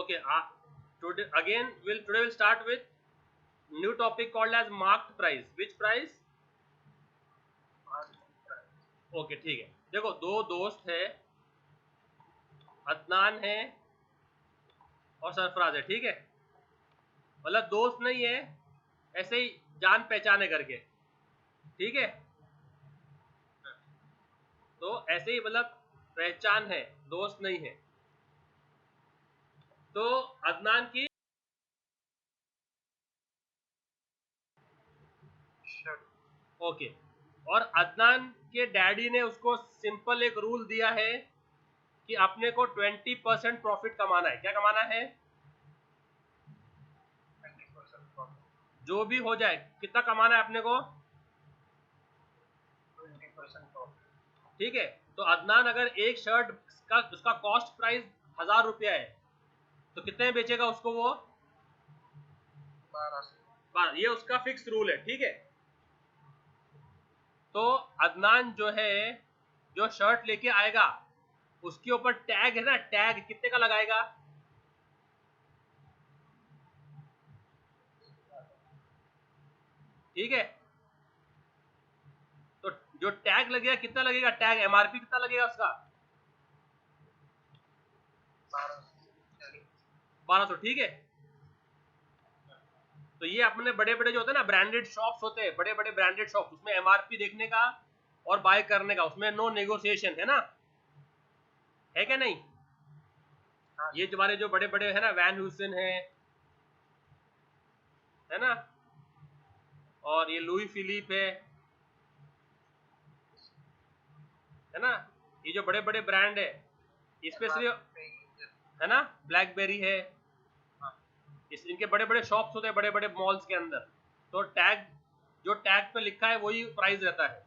Okay. Today we'll start with new topic called as marked price. Which price? Okay, ठीक है. देखो, दो दोस्त है, अदनान है और सरफराज है. ठीक है, मतलब दोस्त नहीं है, ऐसे ही जान पहचाने करके. ठीक है, तो ऐसे ही मतलब पहचान है, दोस्त नहीं है. तो अदनान की ओके, और अदनान के डैडी ने उसको सिंपल एक रूल दिया है कि अपने को 20% प्रॉफिट कमाना है. क्या कमाना है? 20% प्रॉफिट, जो भी हो जाए. कितना कमाना है अपने को? 20% प्रॉफिट. ठीक है, तो अदनान अगर एक शर्ट का उसका कॉस्ट प्राइस 1000 रुपया है, तो कितने में बेचेगा उसको वो? 12. ये उसका फिक्स रूल है. ठीक है, तो अदनान जो है, जो शर्ट लेके आएगा उसके ऊपर टैग है ना, टैग कितने का लगाएगा? ठीक है, तो जो टैग लगेगा कितना लगेगा? टैग एमआरपी कितना लगेगा उसका? 1200. ठीक है, तो ये अपने बड़े बड़े जो होते हैं ना, ब्रांडेड शॉप्स होते हैं, बड़े बड़े ब्रांडेड शॉप, उसमें एमआरपी देखने का और बाय करने का, उसमें नो नेगोशिएशन है ना, है क्या नहीं? ये तुम्हारे जो बड़े बड़े है ना, वैन ह्यूसन है ना, और ये लुई फिलिप है ना, ये जो बड़े बड़े ब्रांड है, स्पेशली है ना, ब्लैकबेरी है, इनके बड़े बड़े शॉप्स होते हैं बड़े बड़े मॉल्स के अंदर. तो टैग, जो टैग पे लिखा है वही प्राइस रहता है.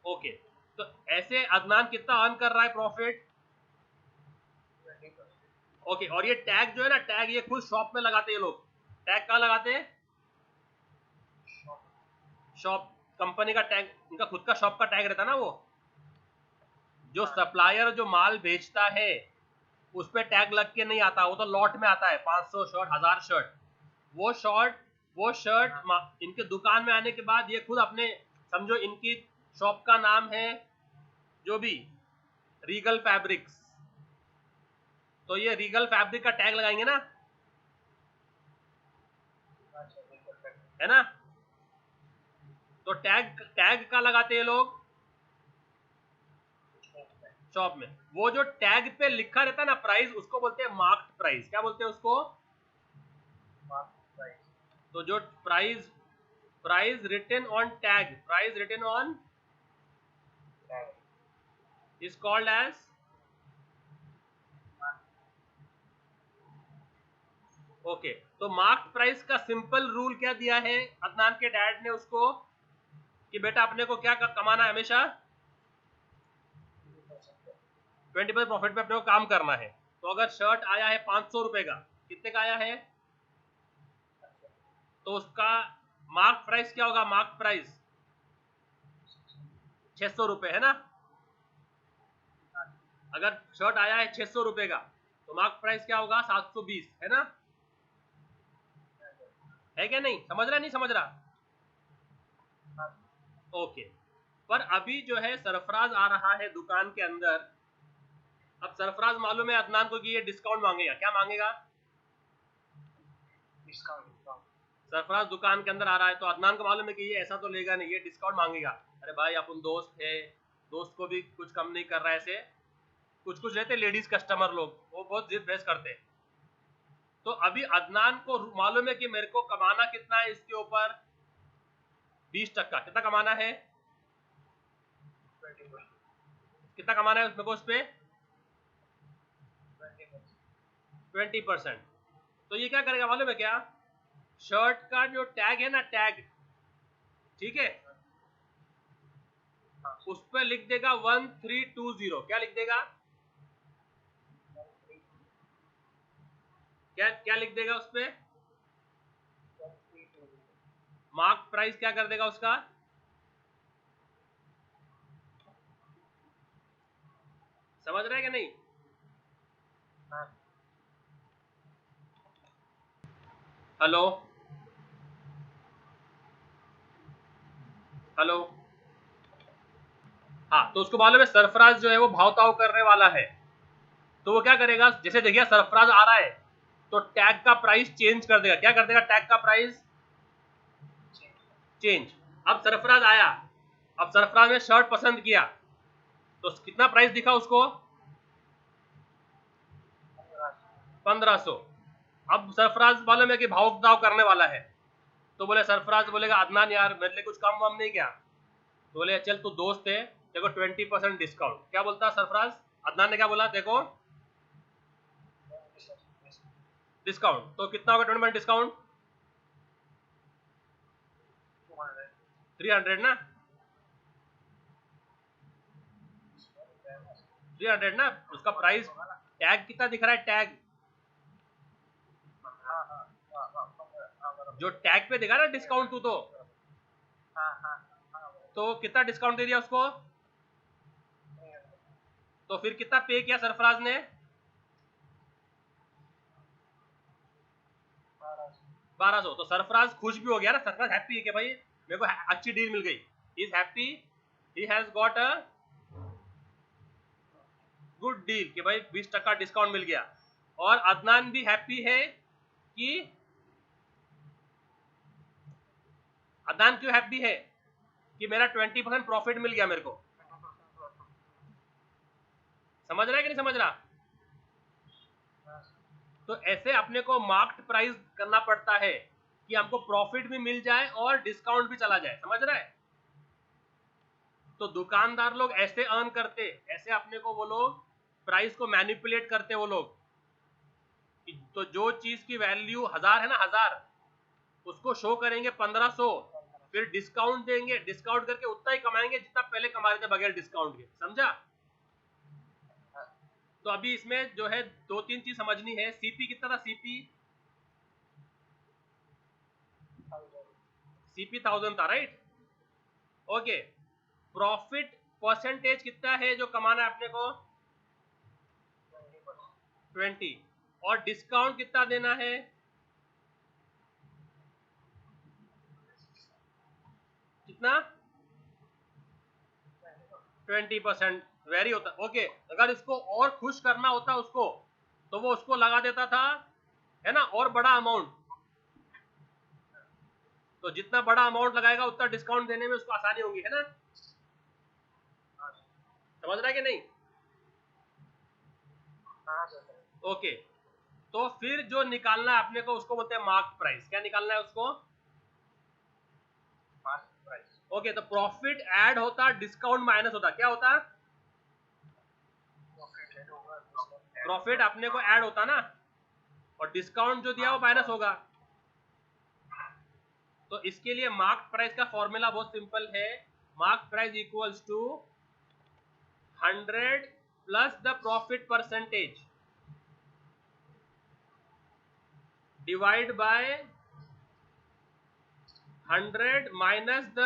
ओके, तो ऐसे अदनान कितना अर्न कर रहा है प्रॉफिट? ओके, और ये टैग जो है ना, टैग ये खुद शॉप में लगाते हैं लोग. टैग कहाँ लगाते हैं? शॉप, कंपनी का टैग, उनका खुद का शॉप का टैग रहता है ना. वो जो सप्लायर जो माल बेचता है उस पे टैग लग के नहीं आता, वो तो लॉट में आता है, 500 शर्ट, 1000 शर्ट. वो शर्ट इनके दुकान में आने के बाद ये खुद अपने, समझो इनकी शॉप का नाम है जो भी रीगल फैब्रिक्स, तो ये रीगल फैब्रिक का टैग लगाएंगे ना, है ना. तो टैग का लगाते हैं लोग शॉप में. वो जो टैग पे लिखा रहता है ना प्राइस, उसको बोलते हैं मार्क्ड प्राइस. क्या बोलते हैं उसको? Marked price. तो जो price written on tag, price written on tag is called as. Okay, तो मार्क्ड प्राइस का सिंपल रूल क्या दिया है अदनान के डैड ने उसको, कि बेटा अपने को क्या कमाना है हमेशा? 20% प्रॉफिट पे अपने को काम करना है. तो अगर शर्ट आया है 500 रुपए का, कितने का आया है? तो उसका मार्क प्राइस क्या होगा? मार्क प्राइस 600 रुपए है ना. अगर शर्ट आया है 600 रुपए का, तो मार्क प्राइस क्या होगा? 720 है ना. है क्या नहीं? समझ रहा नहीं समझ रहा? ओके, पर अभी जो है सरफराज आ रहा है दुकान के अंदर. अब सरफराज मालूम है अदनान को कि ये डिस्काउंट मांगेगा. क्या मांगेगा? डिस्काउंट. सरफराज दुकान के अंदर आ रहा है तो अदनान को मालूम है कि ये ऐसा तो लेगा नहीं, ये डिस्काउंट मांगेगा. अरे भाई अपन दोस्त है, दोस्त को भी कुछ कम नहीं कर रहा है. ऐसे कुछ कुछ रहते लेडीज कस्टमर लोग, वो बहुत जिद बहस करते हैं. तो अभी अदनान को मालूम है कि मेरे को कमाना कितना है इसके ऊपर? 20%. कितना कमाना है? 20%. कितना कमाना है उसमें को उस पे? 20%. तो ये क्या करेगा मालूम है क्या? शर्ट का जो टैग है ना, टैग, ठीक है, उस पर लिख देगा 1320. क्या लिख देगा? क्या क्या लिख देगा उस पे? मार्क प्राइस क्या कर देगा उसका? समझ रहे हैं कि नहीं? हेलो हेलो, हाँ तो उसको मालूम है सरफराज जो है वो भाव ताव करने वाला है, तो वो क्या करेगा, जैसे देखिए सरफराज आ रहा है तो टैग का प्राइस चेंज कर देगा। क्या कर देगा, टैग का प्राइस चेंज। अब सरफराज आया, अब सरफराज ने शर्ट पसंद किया तो कितना प्राइस दिखा उसको, 1500। अब सरफराज मालूम है कि भाव ताव करने वाला है, तो बोले सरफराज बोलेगा अदनान यार मेरे लिए कुछ कम वम नहीं क्या, तो बोले चल तू दोस्त है देखो 20% डिस्काउंट। क्या बोलता सरफराज, अदनान ने क्या बोला, देखो डिस्काउंट, तो कितना होगा 20% डिस्काउंट, 300 ना, 300 ना, उसका प्राइस टैग कितना दिख रहा है, टैग जो टैग पे दिखा ना डिस्काउंट तू, तो कितना डिस्काउंट दे दिया उसको, तो फिर कितना पे किया सरफराज ने, 1200। तो सरफराज खुश भी हो गया ना, सरफराज हैप्पी है कि भाई मेरे को अच्छी डील मिल गई, is happy, he has got a good deal कि भाई 20% डिस्काउंट मिल गया। और अदनान भी हैप्पी है कि, अदनान क्यों हैप्पी है कि मेरा 20% प्रॉफिट मिल गया मेरे को, समझ रहा है कि नहीं समझ रहा। तो ऐसे अपने को मार्क्ड प्राइस करना पड़ता है कि हमको प्रॉफिट भी मिल जाए और डिस्काउंट भी चला जाए, समझ रहा है। तो दुकानदार लोग ऐसे अर्न करते, ऐसे अपने को वो लोग प्राइस को मैनिपुलेट करते वो लोग। तो जो चीज की वैल्यू 1000 है ना, 1000 उसको शो करेंगे 1500, फिर डिस्काउंट देंगे, डिस्काउंट करके उतना ही कमाएंगे जितना पहले कमा रहे थे बगैर डिस्काउंट के, समझा। तो अभी इसमें जो है 2-3 चीज समझनी है। सीपी कितना था, सीपी 1000 था, राइट। ओके, प्रॉफिट परसेंटेज कितना है जो कमाना है अपने को, 20, और डिस्काउंट कितना देना है, कितना, 20%। वेरी होता, ओके। अगर इसको और खुश करना होता उसको, तो वो उसको लगा देता था, है ना, और बड़ा अमाउंट। तो जितना बड़ा अमाउंट लगाएगा उतना डिस्काउंट देने में उसको आसानी होगी, है ना, समझ रहा है कि नहीं। ओके, तो फिर जो निकालना है अपने को उसको बोलते हैं मार्क प्राइस। क्या निकालना है उसको, ओके। तो प्रॉफिट ऐड होता, डिस्काउंट माइनस होता, क्या होता, प्रॉफिट अपने को ऐड होता ना, और डिस्काउंट जो दिया वो माइनस होगा। तो इसके लिए मार्क प्राइस का फॉर्मूला बहुत सिंपल है, mark price equals to 100 plus the profit percentage divide by 100 minus the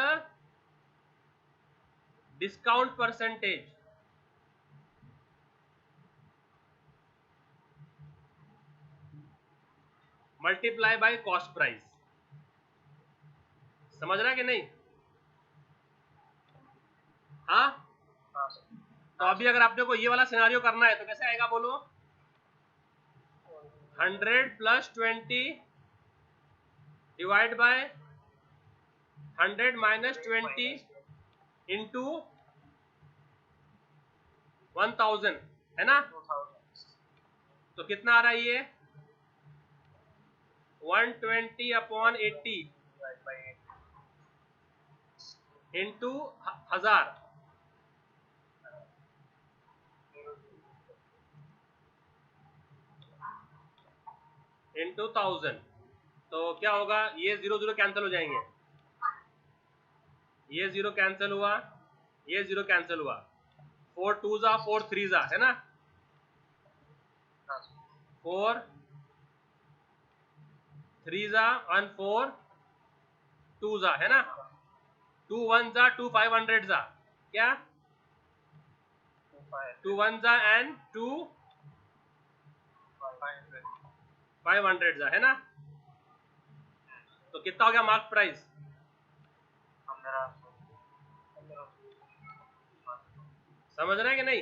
discount percentage multiply by cost price. समझ रहा है कि नहीं, हाँ। तो अभी अगर आपने को ये वाला सिनारियो करना है तो कैसे आएगा बोलो, 100 plus 20 divide by 100 minus 20 into 1000, है ना। तो कितना आ रहा है ये, 120 अपॉन 80 इंटू 1000 इंटू 1000। तो क्या होगा, ये 0 कैंसिल हो जाएंगे, ये 0 कैंसिल हुआ, ये 0 कैंसिल हुआ, 4 2 जा 4 3 जा, है ना, 4 3 जा 1 4 2 जा, है ना, 2 1 जा 2 500 जा, क्या 2 1 जा एंड 2 500 जा, है ना। तो कितना हो गया मार्क प्राइस? 1500। समझ रहे हैं कि नहीं?